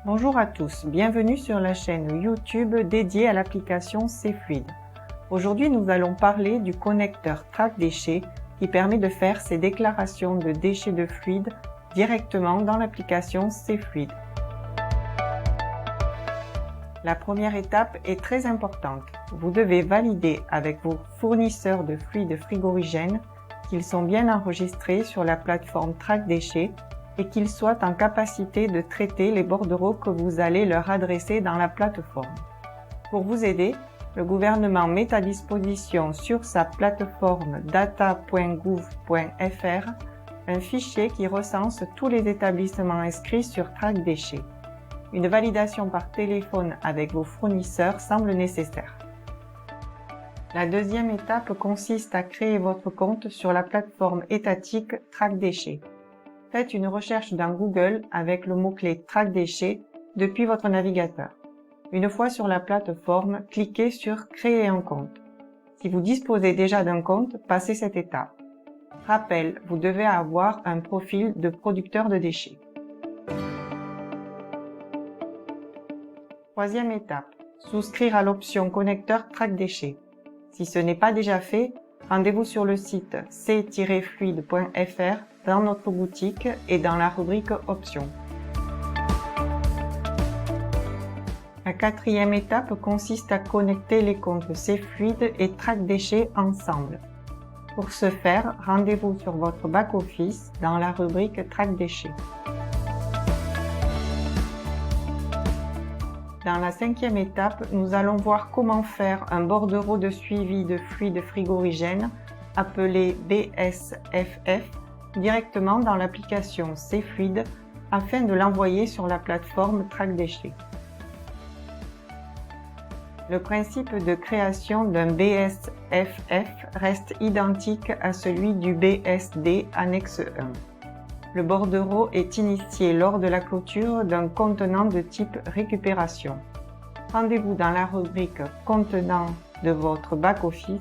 Bonjour à tous, bienvenue sur la chaîne YouTube dédiée à l'application CFluid. Aujourd'hui, nous allons parler du connecteur Track Déchets qui permet de faire ses déclarations de déchets de fluide directement dans l'application CFluid. La première étape est très importante. Vous devez valider avec vos fournisseurs de fluides frigorigènes qu'ils sont bien enregistrés sur la plateforme Track Déchets et qu'ils soient en capacité de traiter les bordereaux que vous allez leur adresser dans la plateforme. Pour vous aider, le gouvernement met à disposition sur sa plateforme data.gouv.fr un fichier qui recense tous les établissements inscrits sur Track Déchets. Une validation par téléphone avec vos fournisseurs semble nécessaire. La deuxième étape consiste à créer votre compte sur la plateforme étatique Track Déchets. Faites une recherche dans Google avec le mot-clé Track Déchets depuis votre navigateur. Une fois sur la plateforme, cliquez sur Créer un compte. Si vous disposez déjà d'un compte, passez cette étape. Rappel, vous devez avoir un profil de producteur de déchets. Troisième étape, souscrire à l'option connecteur Track Déchets. Si ce n'est pas déjà fait, rendez-vous sur le site c-fluid.fr dans notre boutique et dans la rubrique Options. La quatrième étape consiste à connecter les comptes CFluid et Track Déchets ensemble. Pour ce faire, rendez-vous sur votre back-office dans la rubrique Track Déchets. Dans la cinquième étape, nous allons voir comment faire un bordereau de suivi de fluide frigorigène appelé BSFF directement dans l'application CFluid afin de l'envoyer sur la plateforme Track Déchets. Le principe de création d'un BSFF reste identique à celui du BSD annexe 1. Le bordereau est initié lors de la clôture d'un contenant de type récupération. Rendez-vous dans la rubrique Contenant de votre back-office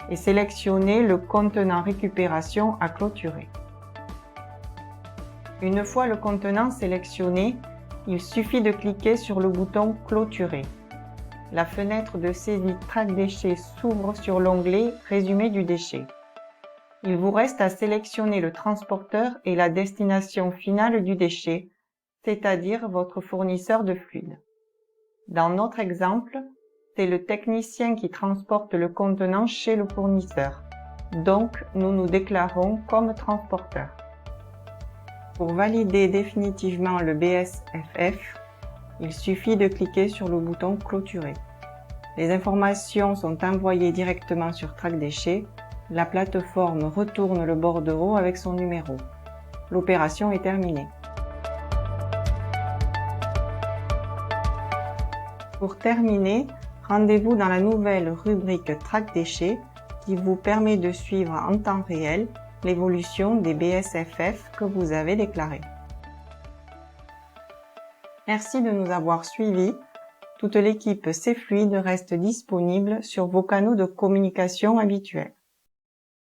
et sélectionnez le contenant récupération à clôturer. Une fois le contenant sélectionné, il suffit de cliquer sur le bouton Clôturer. La fenêtre de saisie Track Déchets s'ouvre sur l'onglet Résumé du déchet. Il vous reste à sélectionner le transporteur et la destination finale du déchet, c'est-à-dire votre fournisseur de fluide. Dans notre exemple, c'est le technicien qui transporte le contenant chez le fournisseur, donc nous nous déclarons comme transporteur. Pour valider définitivement le BSFF, il suffit de cliquer sur le bouton Clôturer. Les informations sont envoyées directement sur Track Déchets. La plateforme retourne le bordereau avec son numéro. L'opération est terminée. Pour terminer, rendez-vous dans la nouvelle rubrique Track Déchets qui vous permet de suivre en temps réel l'évolution des BSFF que vous avez déclarés. Merci de nous avoir suivis. Toute l'équipe CFluid reste disponible sur vos canaux de communication habituels.